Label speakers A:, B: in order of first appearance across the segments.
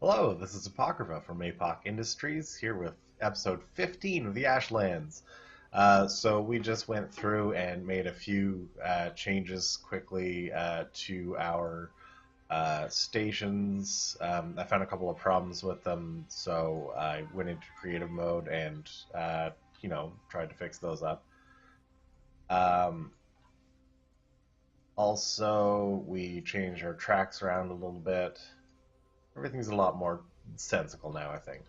A: Hello, this is Apocrypha from APOC Industries, here with episode 15 of the Ashlands. So we just went through and made a few changes quickly to our stations. I found a couple of problems with them, so I went into creative mode and, tried to fix those up. Also, we changed our tracks around a little bit. Everything's a lot more sensible now, I think.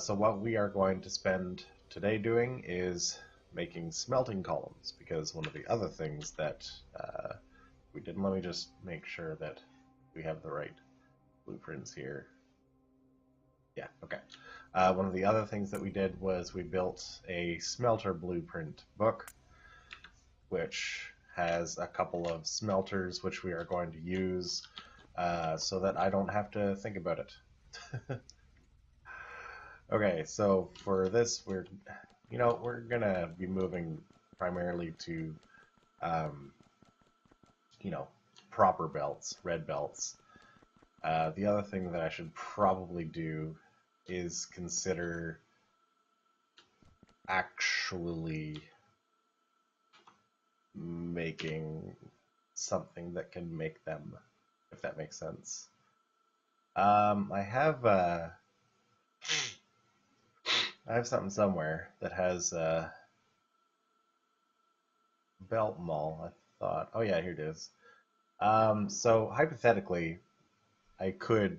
A: So what we are going to spend today doing is making smelting columns, because one of the other things that we did, let me just make sure that we have the right blueprints here. Yeah, okay. One of the other things that we did was we built a smelter blueprint book, which has a couple of smelters which we are going to use so that I don't have to think about it. Okay, so for this, we're gonna be moving primarily to, proper belts, red belts. The other thing that I should probably do is consider actually making something that can make them, if that makes sense. I have something somewhere that has belt maul, I thought. Oh yeah, here it is. So hypothetically, I could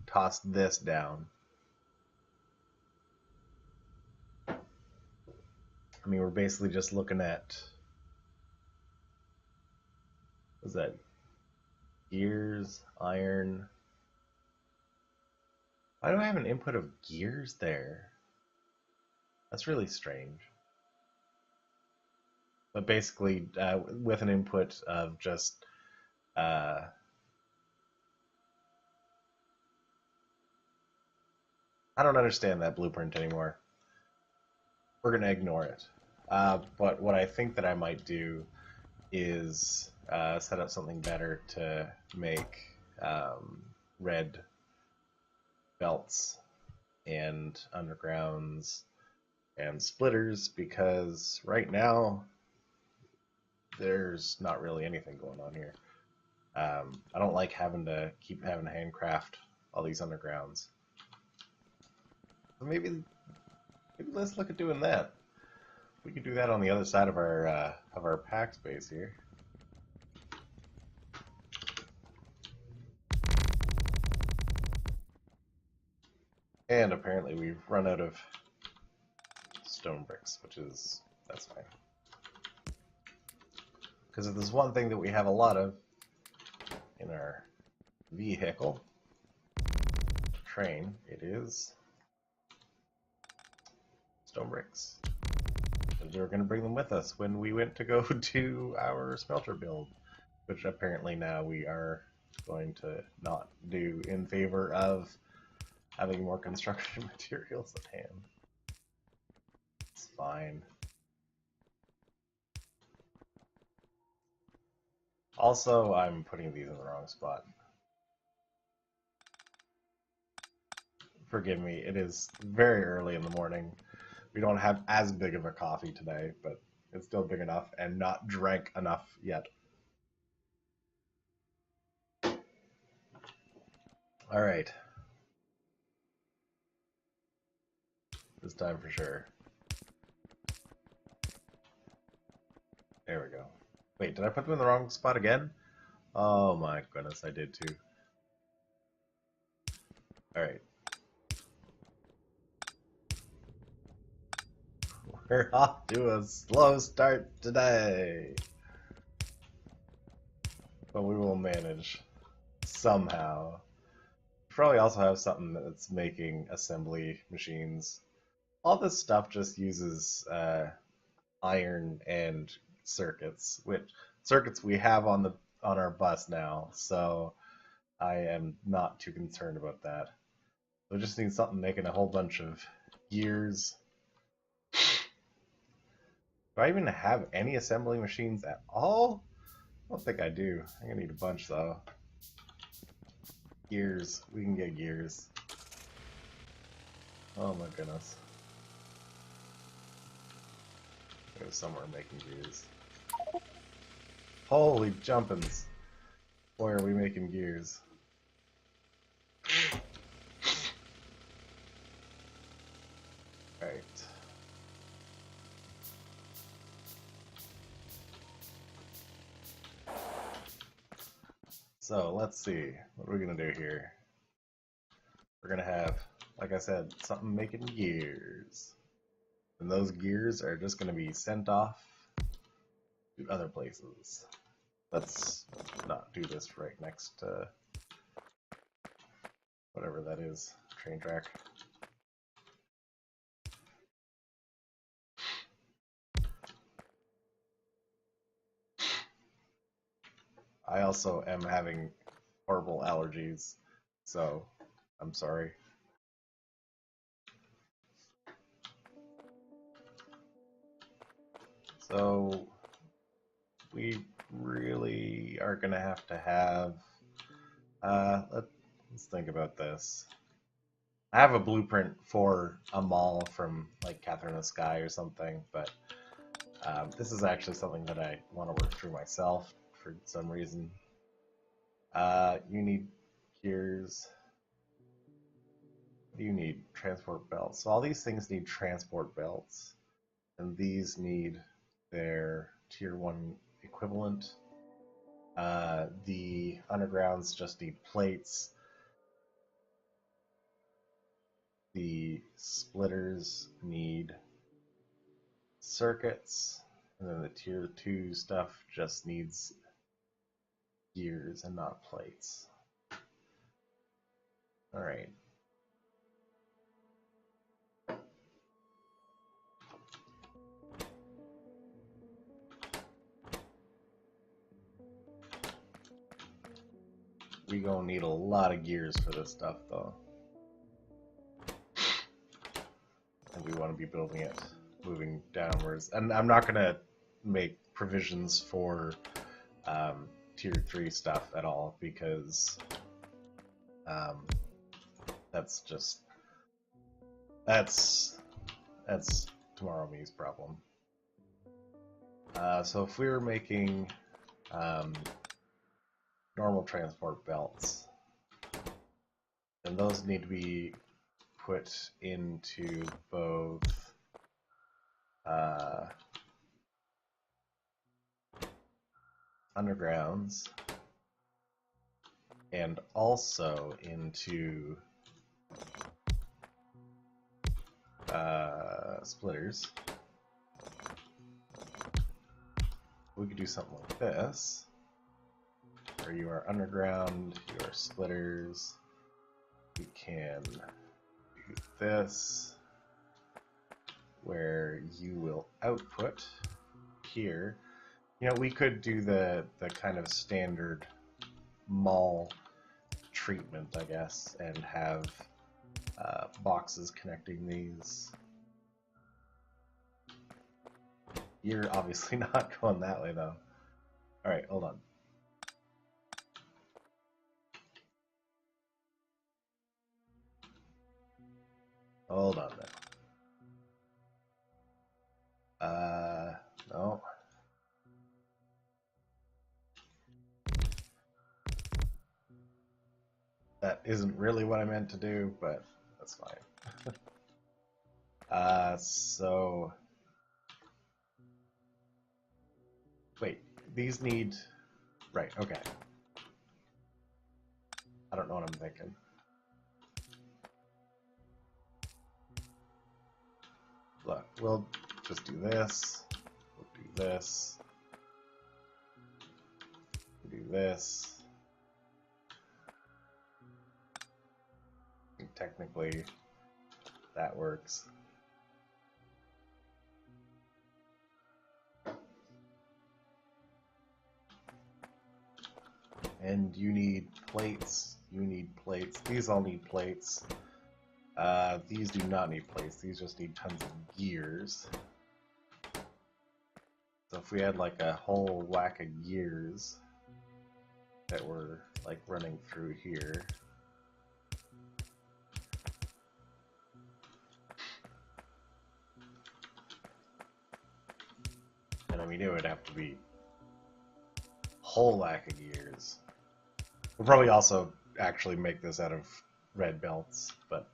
A: toss this down. I mean, we're basically just looking at, what's that? Gears, iron. Why do I have an input of gears there? That's really strange. But basically, with an input of just I don't understand that blueprint anymore. We're gonna ignore it. But what I think that I might do is set up something better to make red belts and undergrounds and splitters, because right now there's not really anything going on here. I don't like keep having to handcraft all these undergrounds. So maybe let's look at doing that. We could do that on the other side of our pack space here. And apparently we've run out of stone bricks, that's fine. Because if there's one thing that we have a lot of in our vehicle, train, it is stone bricks. And we were going to bring them with us when we went to go do our smelter build, which apparently now we are going to not do in favor of having more construction materials at hand. It's fine. Also, I'm putting these in the wrong spot. Forgive me, it is very early in the morning. We don't have as big of a coffee today, but it's still big enough and not drank enough yet. All right. This time for sure. There we go. Wait, did I put them in the wrong spot again? Oh my goodness, I did too. Alright. We're off to a slow start today. But we will manage somehow. Probably also have something that's making assembly machines. All this stuff just uses iron and circuits, which circuits we have on our bus now, so I am not too concerned about that. We just need something making a whole bunch of gears. Do I even have any assembly machines at all? I don't think I do. I'm gonna need a bunch though. Gears. We can get gears. Oh my goodness. There's somewhere making gears. Holy jumpins'. Boy, are we making gears. Right. So, let's see. What are we going to do here? We're going to have, like I said, something making gears. And those gears are just going to be sent off to other places. Let's not do this right next to whatever that is, train track. I also am having horrible allergies, so I'm sorry. So we really are going to have, let's think about this. I have a blueprint for a mall from like Catherine of the Sky or something, but this is actually something that I want to work through myself for some reason. You need gears. What do you need? Transport belts. So all these things need transport belts, and these need their tier 1 equivalent. The undergrounds just need plates. The splitters need circuits, and then the tier 2 stuff just needs gears and not plates. Alright. We gonna need a lot of gears for this stuff though. And we want to be building it moving downwards. And I'm not gonna make provisions for tier 3 stuff at all, because that's tomorrow me's problem. So if we were making normal transport belts, then those need to be put into both undergrounds and also into splitters. We could do something like this, where you are underground, you are splitters. We can do this, where you will output here. You know, we could do the kind of standard mall treatment, I guess, and have boxes connecting these. You're obviously not going that way, though. Alright, hold on. Hold on now. No. That isn't really what I meant to do, but that's fine. So... Wait, these need... Right, okay. I don't know what I'm thinking. Look, we'll just do this. We'll do this. We'll do this. And technically, that works. And you need plates. You need plates. These all need plates. These do not need plates. These just need tons of gears. So if we had like a whole whack of gears that were like running through here, And we knew it'd have to be a whole lack of gears. We'll probably also actually make this out of red belts, but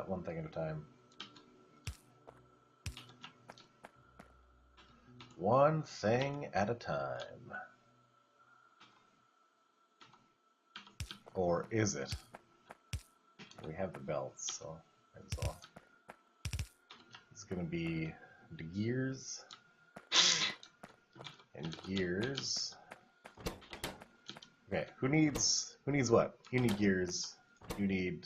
A: one thing at a time. One thing at a time. Or is it? We have the belts, so might as well. It's gonna be the gears and gears. Okay, who needs what? You need gears. You need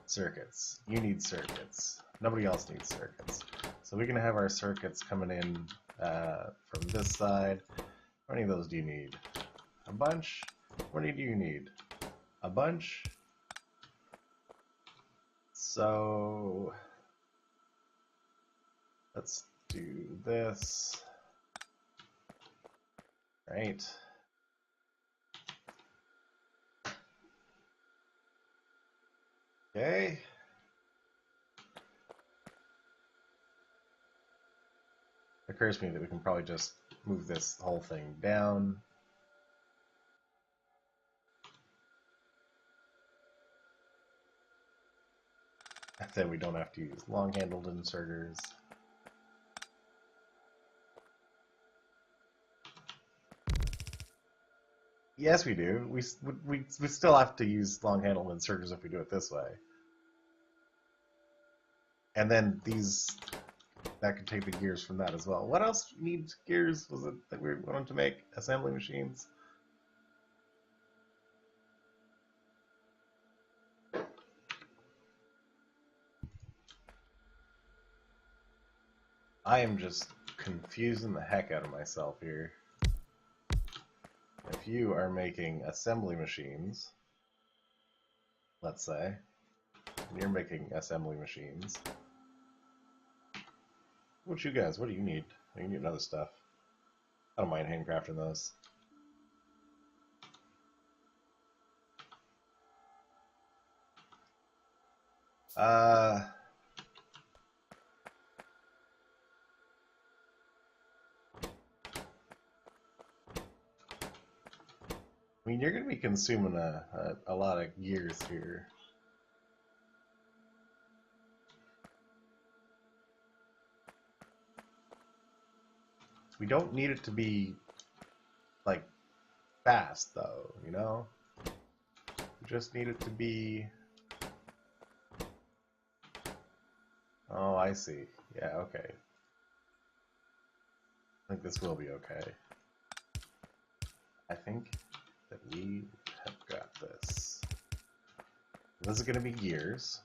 A: circuits. You need circuits. Nobody else needs circuits. So we can have our circuits coming in from this side. How many of those do you need? A bunch? How many do you need? A bunch? So let's do this. Right. Okay. It occurs to me that we can probably just move this whole thing down. And then we don't have to use long-handled inserters. Yes, we do. We still have to use long-handled inserters if we do it this way. And then that could take the gears from that as well. What else needs gears? Was it that we wanted to make assembly machines? I am just confusing the heck out of myself here. If you are making assembly machines, let's say, and you're making assembly machines, what you guys, what do you need? You need other stuff. I don't mind handcrafting those. I mean, you're going to be consuming a lot of gears here. We don't need it to be, like, fast, though, you know? We just need it to be... Oh, I see. Yeah, okay. I think this will be okay. I think that we have got this. This is going to be gears.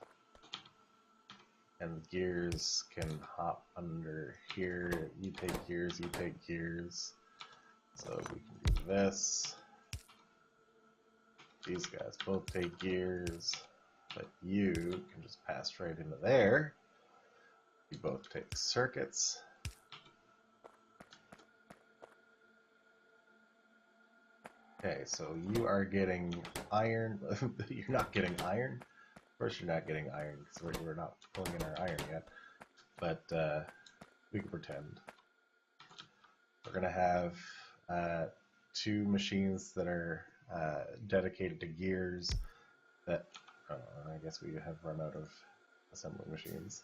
A: And the gears can hop under here. You take gears, you take gears. So we can do this. These guys both take gears. But you can just pass right into there. You both take circuits. Okay, so you are getting iron. You're not getting iron. Of course you're not getting iron, because we're not pulling in our iron yet. But we can pretend. We're going to have 2 machines that are dedicated to gears that... I guess we have run out of assembly machines.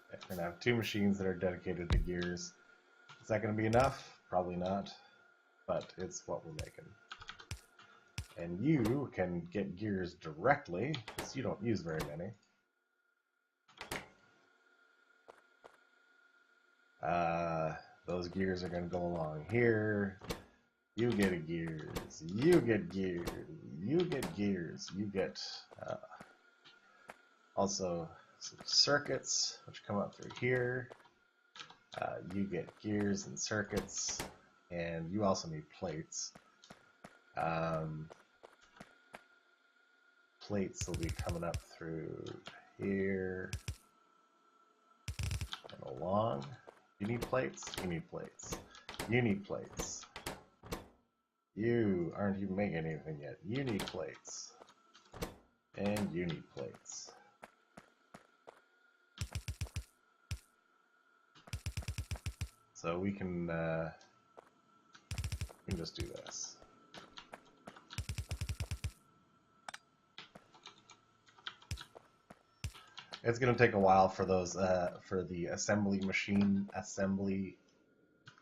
A: Okay, we're going to have 2 machines that are dedicated to gears. Is that going to be enough? Probably not. But it's what we're making. And you can get gears directly, because you don't use very many. Those gears are going to go along here. You get a gears. You get gears. You get gears. You get also some circuits, which come up through here. You get gears and circuits. And you also need plates. Plates will be coming up through here and along. You need plates? You need plates. You need plates. You aren't even making anything yet. You need plates. And you need plates. So we can just do this. It's going to take a while for those for the assembly machine assembly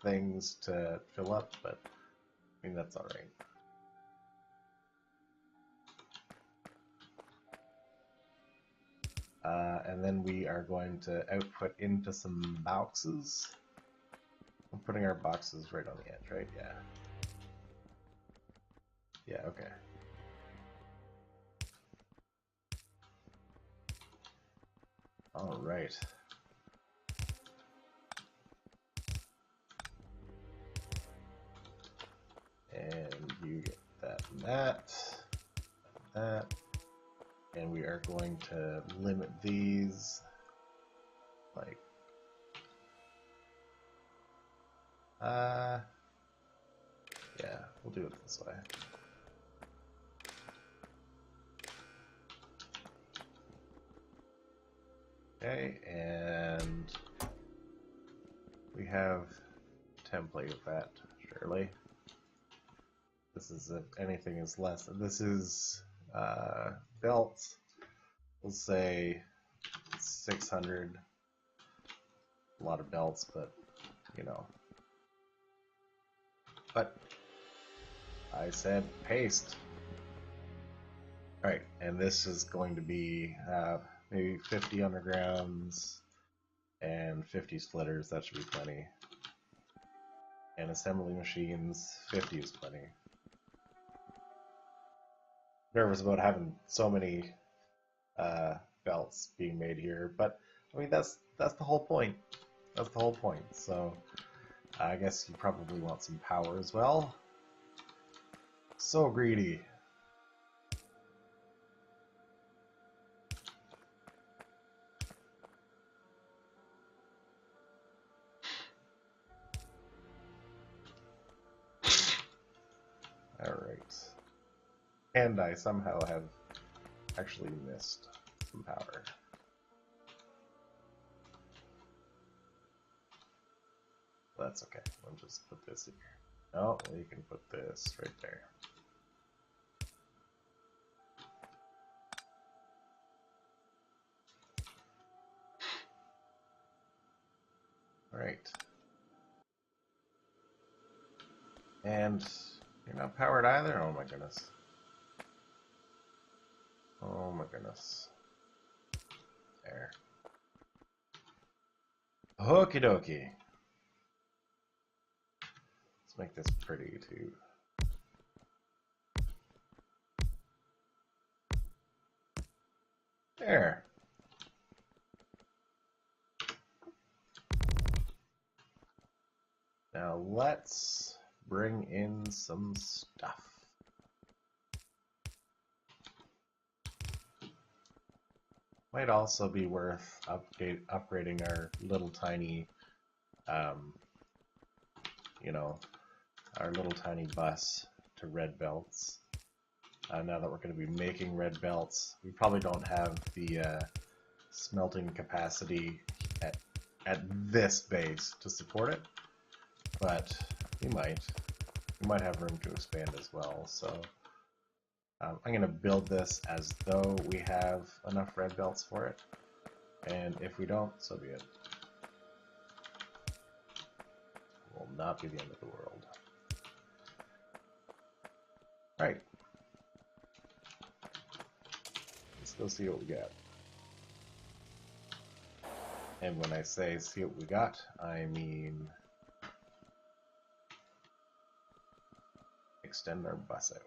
A: things to fill up, but I mean that's all right. And then we are going to output into some boxes. I'm putting our boxes right on the edge, right? Yeah. Yeah, okay. All right. And you get that and that, and that. And we are going to limit these like yeah, we'll do it this way. Okay, and we have a template of that, surely. This is if anything is less. This is belts. We'll say 600. A lot of belts, but you know. But I said paste. Alright, and this is going to be maybe 50 undergrounds and 50 splitters. That should be plenty. And assembly machines, 50 is plenty. Nervous about having so many belts being made here, but I mean that's the whole point. That's the whole point. So I guess you probably want some power as well. So greedy. Alright. And I somehow have actually missed some power. That's okay. We'll just put this here. Oh, well, you can put this right there. Alright. And you're not powered either? Oh my goodness. Oh my goodness. There. Okie dokie. Let's make this pretty too. There. Now let's bring in some stuff. Might also be worth upgrading our little tiny, you know, our little tiny bus to red belts. Now that we're going to be making red belts, we probably don't have the smelting capacity at this base to support it, but we might have room to expand as well. So I'm going to build this as though we have enough red belts for it, and if we don't, so be it. It will not be the end of the world. Alright. Let's go see what we got. And when I say see what we got, I mean extend our bus out.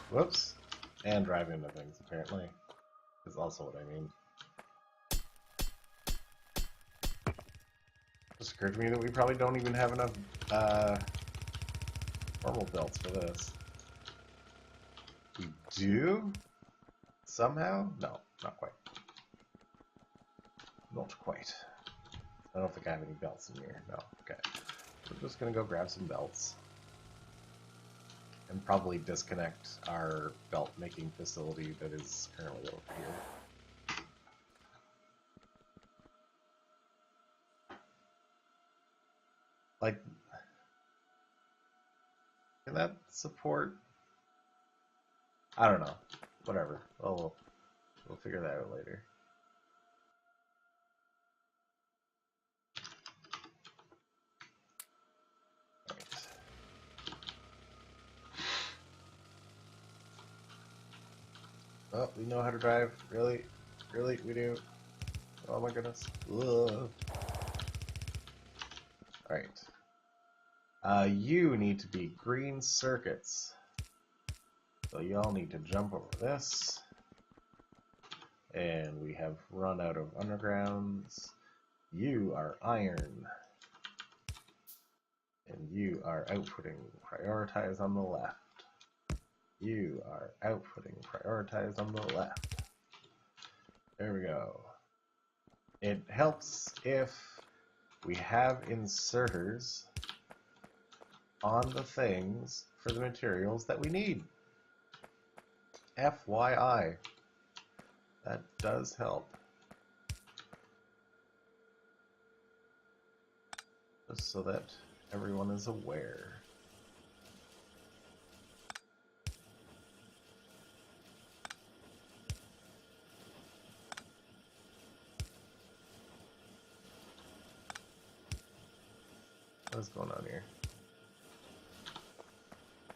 A: Whoops. And drive into things, apparently, is also what I mean. Just occurred to me that we probably don't even have enough normal belts for this. We do? Somehow? No, not quite. Not quite. I don't think I have any belts in here. No. Okay. We're just gonna go grab some belts. And probably disconnect our belt making facility that is currently over here. Like, can that support? I don't know. Whatever. We'll figure that out later. Oh, we know how to drive. Really? Really? We do? Oh my goodness. Ugh. Alright. You need to be green circuits. So you all need to jump over this. And we have run out of undergrounds. You are iron. And you are outputting prioritize on the left. You are outputting prioritize on the left. There we go. It helps if we have inserters on the things for the materials that we need. FYI. That does help. Just so that everyone is aware. What's going on here?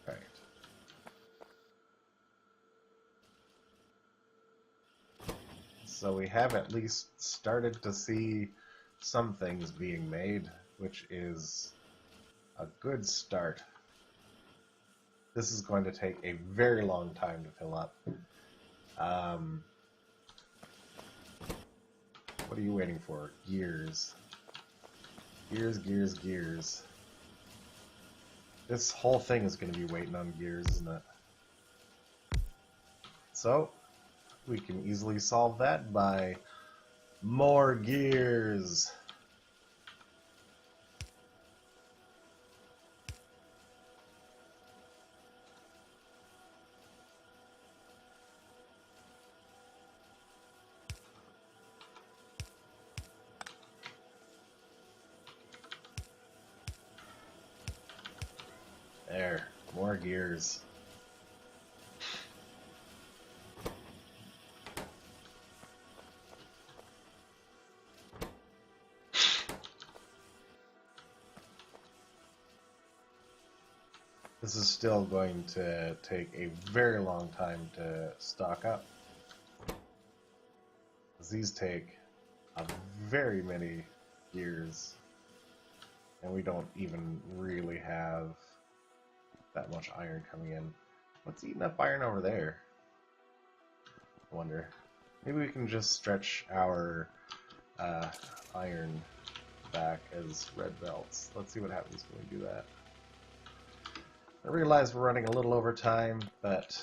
A: All right. So we have at least started to see some things being made, which is a good start. This is going to take a very long time to fill up. What are you waiting for? Gears. Gears, gears, gears. This whole thing is going to be waiting on gears, isn't it? So, we can easily solve that by more gears. There, more gears. This is still going to take a very long time to stock up. These take a very many years, and we don't even really have that much iron coming in. What's eating up iron over there? I wonder. Maybe we can just stretch our iron back as red belts. Let's see what happens when we do that. I realize we're running a little over time, but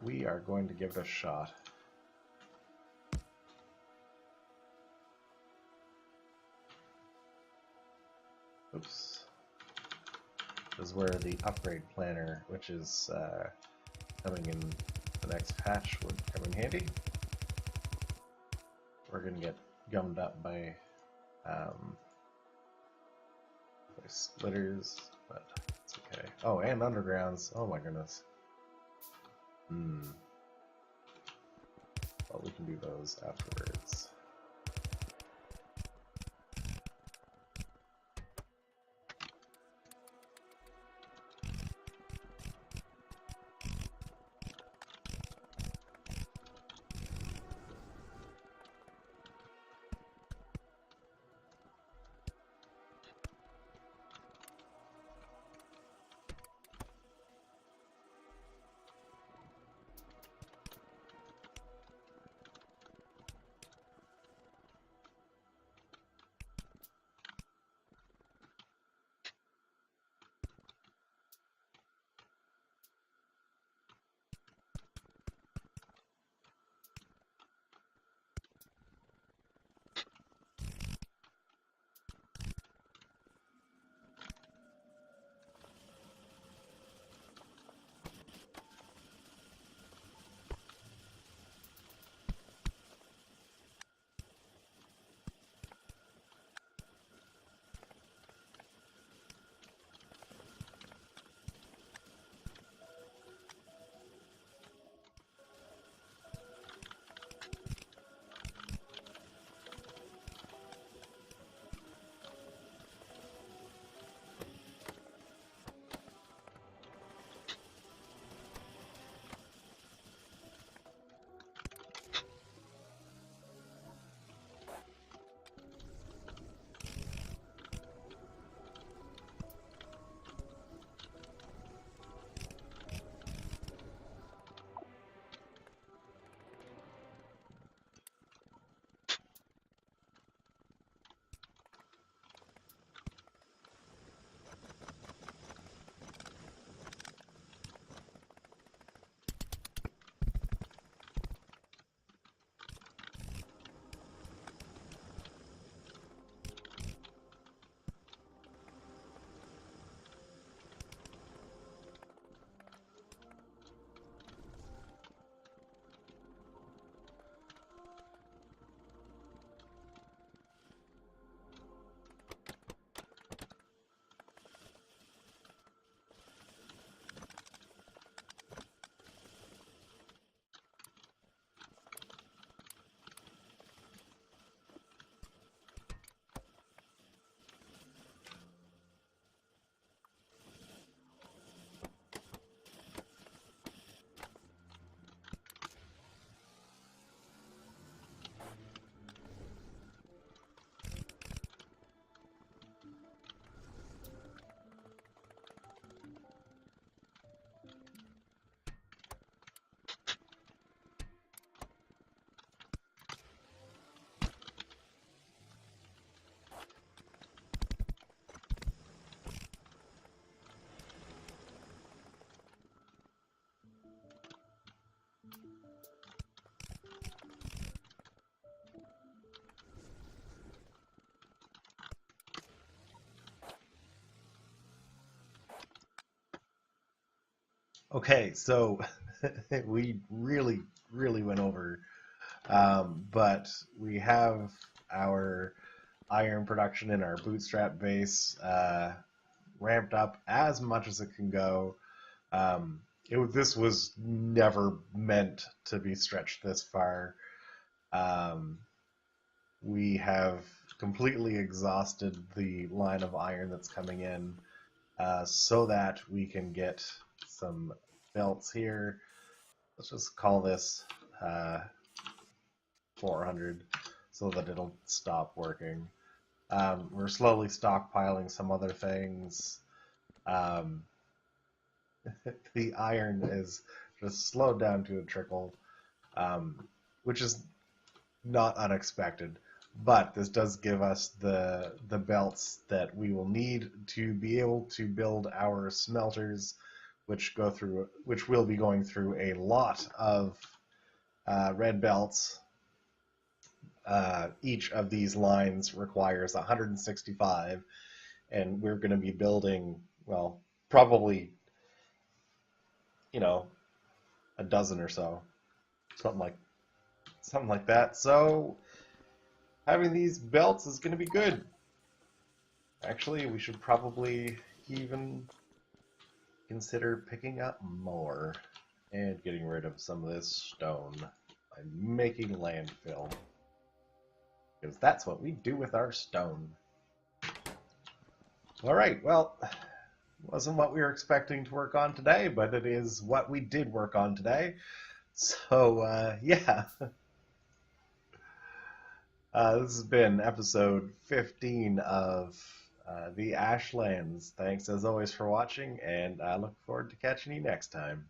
A: we are going to give it a shot. Oops. This is where the upgrade planner, which is coming in the next patch, would come in handy. We're going to get gummed up by splitters, but it's okay. Oh, and undergrounds. Oh my goodness. Well, we can do those afterwards. Okay, so we really went over, but we have our iron production in our bootstrap base ramped up as much as it can go. This was never meant to be stretched this far. Um, we have completely exhausted the line of iron that's coming in so that we can get some belts here. Let's just call this 400 so that it'll stop working. We're slowly stockpiling some other things. Um, the iron is just slowed down to a trickle, which is not unexpected. But this does give us the belts that we will need to be able to build our smelters, which will be going through a lot of red belts. Each of these lines requires 165, and we're going to be building, well, probably, a dozen or so, something like that. So having these belts is going to be good. Actually, we should probably even consider picking up more and getting rid of some of this stone by making landfill, because that's what we do with our stone. All right, well, wasn't what we were expecting to work on today, but it is what we did work on today. So, yeah. This has been episode 15 of the Ashlands. Thanks as always for watching, and I look forward to catching you next time.